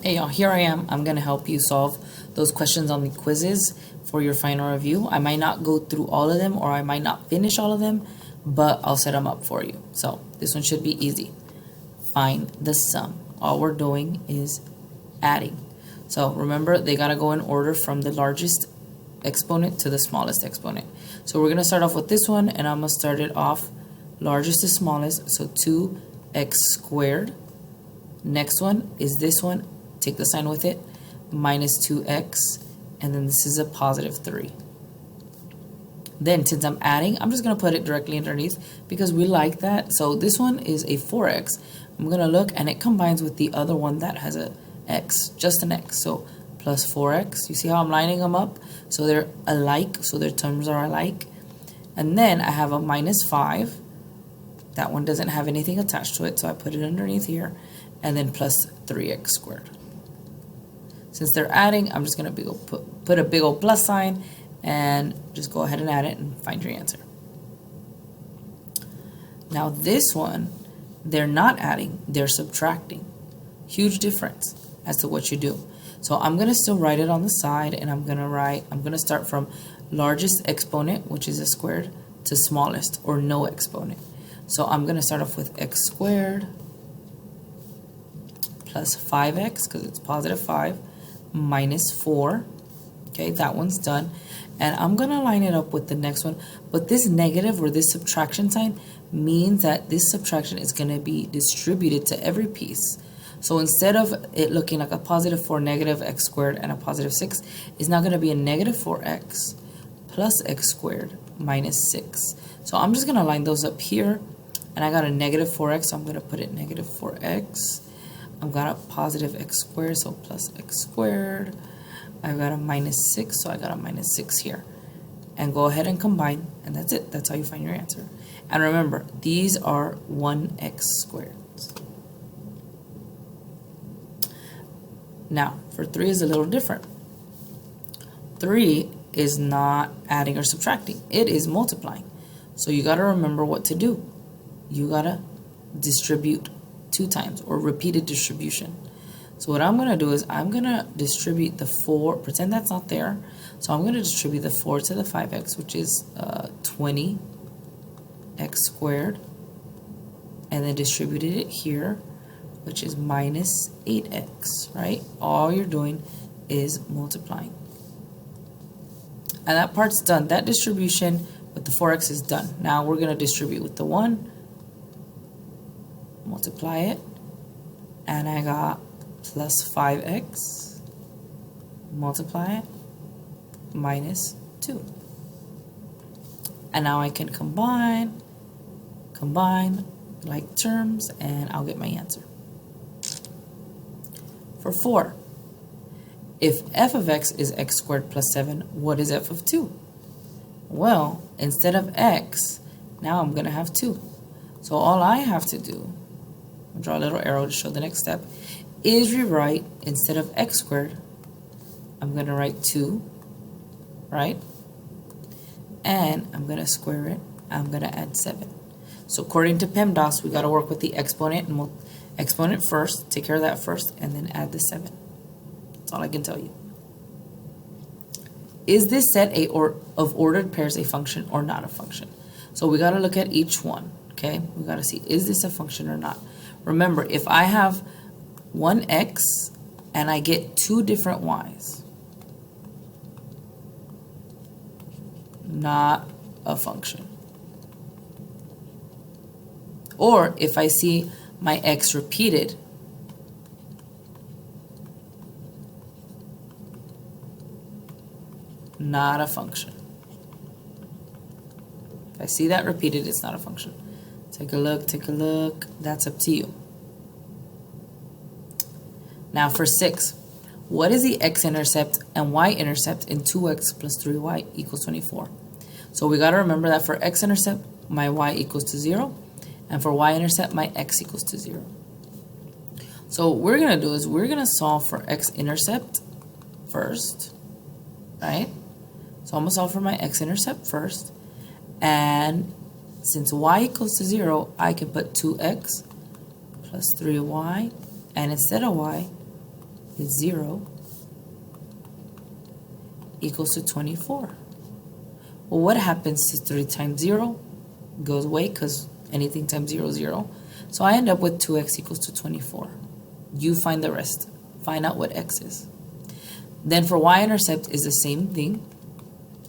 Hey y'all, here I am. I'm going to help you solve those questions on the quizzes for your final review. I might not go through all of them or I might not finish all of them, but I'll set them up for you. So this one should be easy. Find the sum. All we're doing is adding. So remember, they got to go in order from the largest exponent to the smallest exponent. So we're going to start off with this one, and I'm going to start it off largest to smallest. So 2x squared. Next one is this one. Take the sign with it, minus 2x, and then this is a positive 3. Then, since I'm adding, I'm just going to put it directly underneath because we like that. So this one is a 4x. I'm going to look, and it combines with the other one that has a x, just an x. So plus 4x. You see how I'm lining them up? So they're alike, so their terms are alike. And then I have a minus 5. That one doesn't have anything attached to it, so I put it underneath here. And then plus 3x squared. Since they're adding, I'm just going to put a big old plus sign and just go ahead and add it and find your answer. Now this one, they're not adding, they're subtracting. Huge difference as to what you do. So I'm going to still write it on the side, and I'm going to start from largest exponent, which is a squared, to smallest or no exponent. So I'm going to start off with x squared plus 5x, because it's positive 5, minus 4. Okay, that one's done. And I'm going to line it up with the next one. But this negative or this subtraction sign means that this subtraction is going to be distributed to every piece. So instead of it looking like a positive 4 negative x squared and a positive 6, it's now going to be a negative 4x plus x squared minus 6. So I'm just going to line those up here. And I got a negative 4x, so I'm going to put it negative 4x. I've got a positive x squared, so plus x squared. I've got a minus 6, so I got a minus 6 here. And go ahead and combine, and that's it. That's how you find your answer. And remember, these are 1x squared. Now, for 3 is a little different. 3 is not adding or subtracting. It is multiplying. So you got to remember what to do. You got to distribute 2 times, or repeated distribution. So what I'm going to do is I'm going to distribute the 4, pretend that's not there. So I'm going to distribute the 4 to the 5x, which is 20x squared, and then distributed it here, which is minus 8x, right? All you're doing is multiplying. And that part's done. That distribution with the 4x is done. Now we're going to distribute with the 1, multiply it, and I got plus 5x, multiply it, minus 2. And now I can combine like terms, and I'll get my answer. For 4, if f of x is x squared plus 7, what is f of 2? Well, instead of x, now I'm going to have 2. So all I have to do, I'll draw a little arrow to show the next step, is rewrite, instead of x squared, I'm going to write 2, right? And I'm going to square it. I'm going to add 7. So according to PEMDAS, we got to work with the exponent and exponent first, take care of that first, and then add the 7. That's all I can tell you. Is this set of ordered pairs a function or not a function? So we got to look at each one, okay? We got to see, is this a function or not? Remember, if I have one x and I get 2 different y's, not a function. Or if I see my x repeated, not a function. If I see that repeated, it's not a function. Take a look. That's up to you. Now for 6, what is the x-intercept and y-intercept in 2x plus 3y equals 24? So we got to remember that for x-intercept, my y equals to 0, and for y-intercept, my x equals to 0. So what we're going to do is we're going to solve for x-intercept first, right? So I'm going to solve for my x-intercept first, and since y equals to 0, I can put 2x plus 3y, and instead of y, is 0 equals to 24. Well, what happens to 3 times 0? Goes away because anything times 0 is 0. So I end up with 2x equals to 24. You find the rest. Find out what x is. Then for y-intercept is the same thing,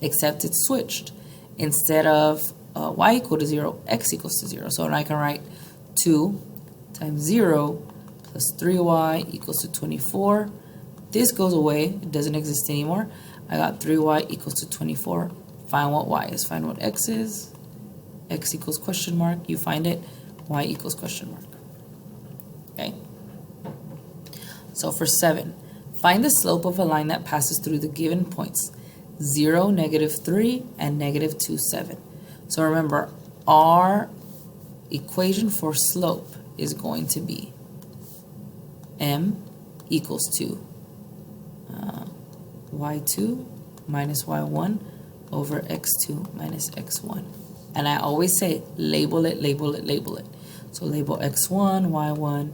except it's switched. Instead of y equal to 0, x equals to 0. So I can write 2 times 0 plus 3y equals to 24. This goes away. It doesn't exist anymore. I got 3y equals to 24. Find what y is. Find what x is. X equals question mark. You find it. Y equals question mark. Okay? So for 7, find the slope of a line that passes through the given points 0, -3, and -2, 7. So remember, our equation for slope is going to be m equals to y2 minus y1 over x2 minus x1. And I always say label it, label it, label it. So label x1, y1,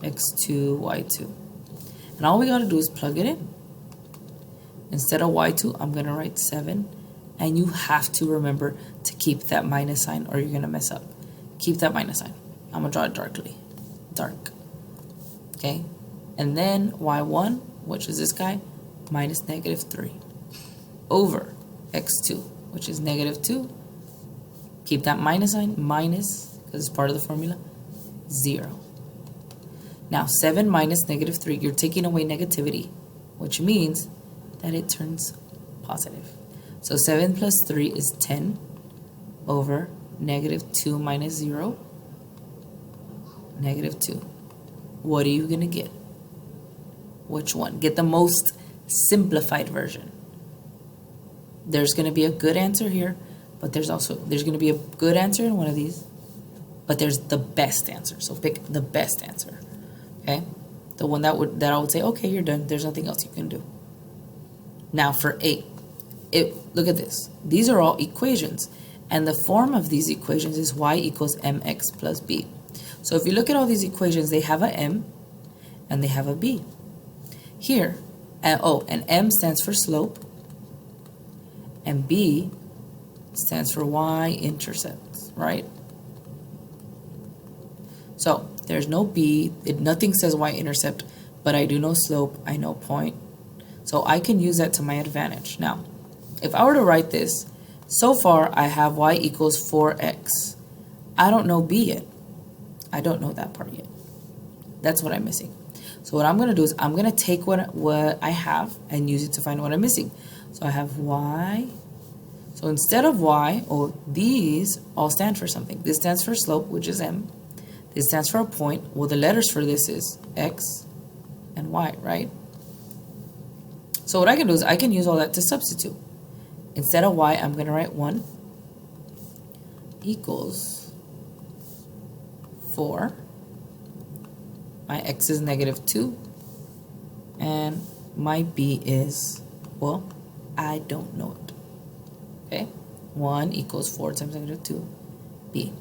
x2, y2. And all we got to do is plug it in. Instead of y2, I'm going to write 7. And you have to remember to keep that minus sign or you're going to mess up. Keep that minus sign. I'm going to draw it dark. Okay? And then y1, which is this guy, minus -3 over x2, which is -2. Keep that minus sign, minus, because it's part of the formula, 0. Now, 7 minus -3, you're taking away negativity, which means that it turns positive. So 7 plus 3 is 10 over -2 minus 0, -2. What are you going to get? Which one? Get the most simplified version. There's going to be a good answer here, but there's going to be a good answer in one of these, but there's the best answer. So pick the best answer. Okay? The one that I would say, okay, you're done. There's nothing else you can do. Now for 8, look at this. These are all equations, and the form of these equations is y equals mx plus b. So if you look at all these equations, they have a m and they have a b. Here, and m stands for slope, and b stands for y-intercepts, right? So there's no b, nothing says y-intercept, but I do know slope, I know point. So I can use that to my advantage. Now, if I were to write this, so far I have y equals 4x. I don't know b yet. I don't know that part yet. That's what I'm missing. So what I'm going to do is I'm going to take what I have and use it to find what I'm missing. So I have y. So instead of y, these all stand for something. This stands for slope, which is m. This stands for a point. Well, the letters for this is x and y, right? So what I can do is I can use all that to substitute. Instead of y, I'm going to write 1 equals 4. My x is -2. And my b is, well, I don't know it. Okay? 1 equals 4 times -2, b.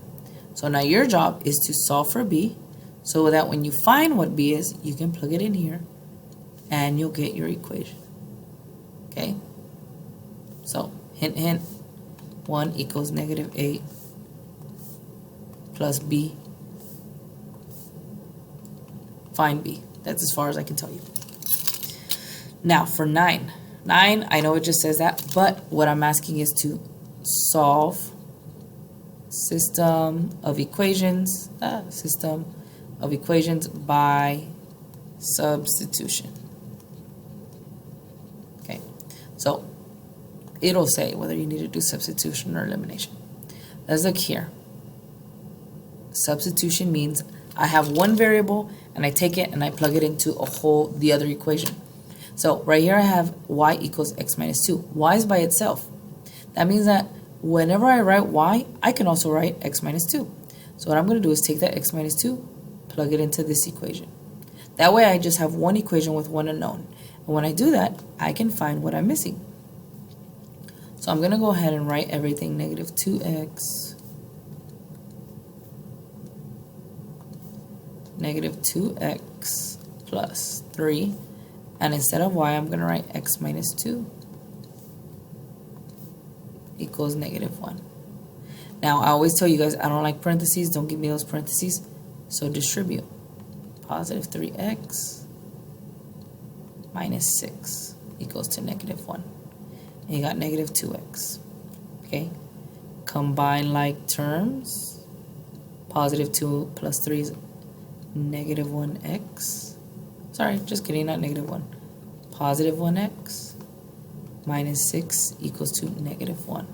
So now your job is to solve for b, so that when you find what b is, you can plug it in here, and you'll get your equation. Okay? So, hint, hint, 1 equals -8 plus b. Find b. That's as far as I can tell you. Now, for 9. 9, I know it just says that, but what I'm asking is to solve system of equations by substitution. Okay, so it'll say whether you need to do substitution or elimination. Let's look here. Substitution means I have one variable and I take it and I plug it into the other equation. So right here I have y equals x minus 2. Y is by itself. That means that whenever I write y, I can also write x minus 2. So what I'm going to do is take that x minus 2, plug it into this equation. That way I just have one equation with one unknown. And when I do that, I can find what I'm missing. So I'm going to go ahead and write everything -2x -2x plus 3 And instead of y, I'm going to write x minus 2 equals negative 1. Now, I always tell you guys, I don't like parentheses. Don't give me those parentheses. So distribute. Positive 3x minus 6 equals to negative 1. And you got negative 2x. Okay? Combine like terms. Positive 2 plus 3 is negative 1x. Sorry, just kidding, not negative 1. Positive 1x minus 6 equals to negative 1.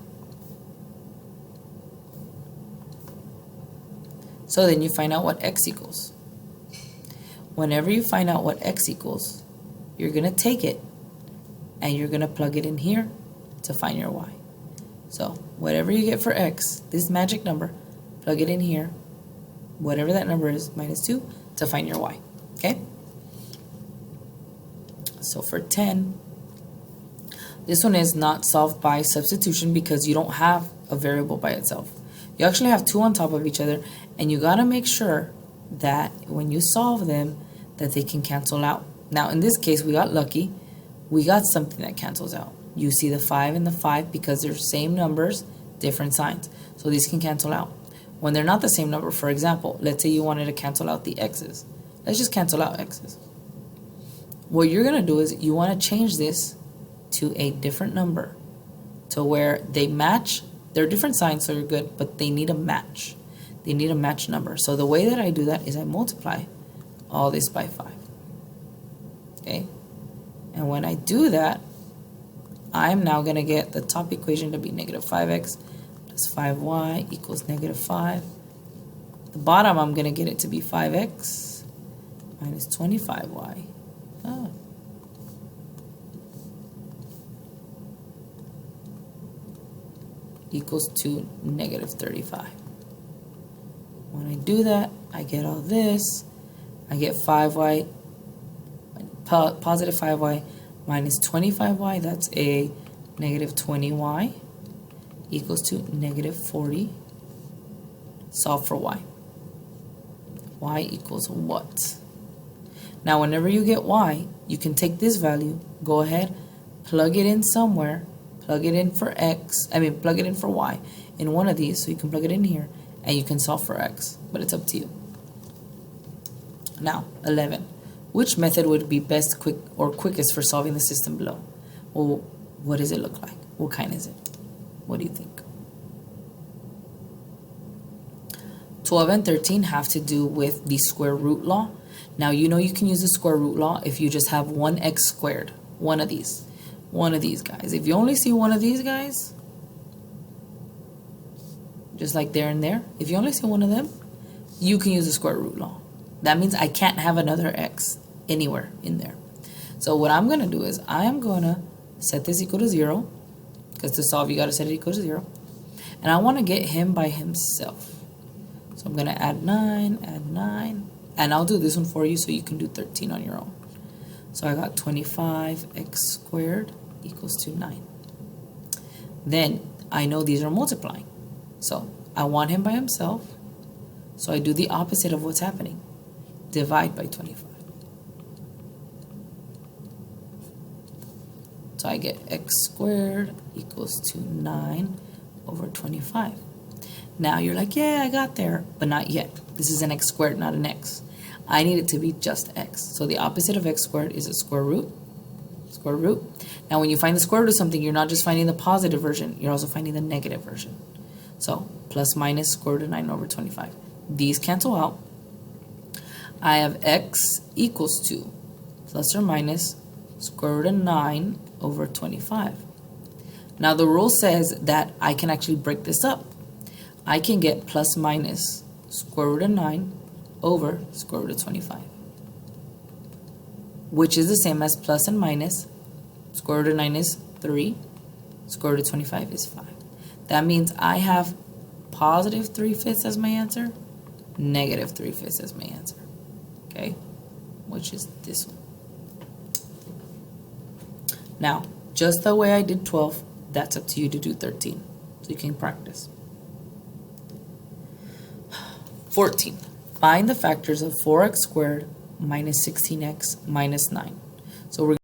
So then you find out what x equals. Whenever you find out what x equals, you're going to take it and you're going to plug it in here to find your y. So whatever you get for x, this magic number, plug it in here, whatever that number is, minus 2, to find your y. Okay? So for 10, this one is not solved by substitution because you don't have a variable by itself. You actually have two on top of each other, and you got to make sure that when you solve them, that they can cancel out. Now, in this case, we got lucky. We got something that cancels out. You see the 5 and the 5 because they're same numbers, different signs. So these can cancel out. When they're not the same number, for example, let's say you wanted to cancel out the x's. Let's just cancel out x's. What you're going to do is you want to change this to a different number to where they match. They're different signs, so you're good, but they need a match. They need a match number. So the way that I do that is I multiply all this by 5. Okay? And when I do that, I'm now going to get the top equation to be negative 5x plus 5y equals negative 5. The bottom, I'm going to get it to be 5x minus 25y. Oh. Equals to negative 35. When I do that, I get all this. I get 5y, positive 5y minus 25y. That's a negative 20y equals to negative 40. Solve for y. Y equals what? Now, whenever you get y, you can take this value, go ahead, plug it in somewhere, plug it in for plug it in for y in one of these, so you can plug it in here, and you can solve for x, but it's up to you. Now, 11. Which method would be best, quickest for solving the system below? Well, what does it look like? What kind is it? What do you think? 12 and 13 have to do with the square root law. Now, you know you can use the square root law if you just have 1x squared, one of these guys. If you only see one of these guys, just like there and there, if you only see one of them, you can use the square root law. That means I can't have another x anywhere in there. So what I'm going to do is I am going to set this equal to 0, because to solve you got to set it equal to 0. And I want to get him by himself. So I'm going to add 9, and I'll do this one for you so you can do 13 on your own. So I got 25x squared equals to 9. Then I know these are multiplying. So I want him by himself. So I do the opposite of what's happening. Divide by 25. So I get x squared equals to 9 over 25. Now you're like, yeah, I got there, but not yet. This is an x squared, not an x. I need it to be just x. So the opposite of x squared is a square root. Square root. Now when you find the square root of something, you're not just finding the positive version, you're also finding the negative version. So plus minus square root of 9 over 25. These cancel out. I have x equals to plus or minus square root of 9 over 25. Now the rule says that I can actually break this up. I can get plus minus square root of 9 over square root of 25, which is the same as plus and minus. Square root of 9 is 3, square root of 25 is 5. That means I have positive 3/5 as my answer, negative 3/5 as my answer, okay, which is this one. Now, just the way I did 12, that's up to you to do 13, so you can practice. 14. Find the factors of 4x squared minus 16x minus 9. So we're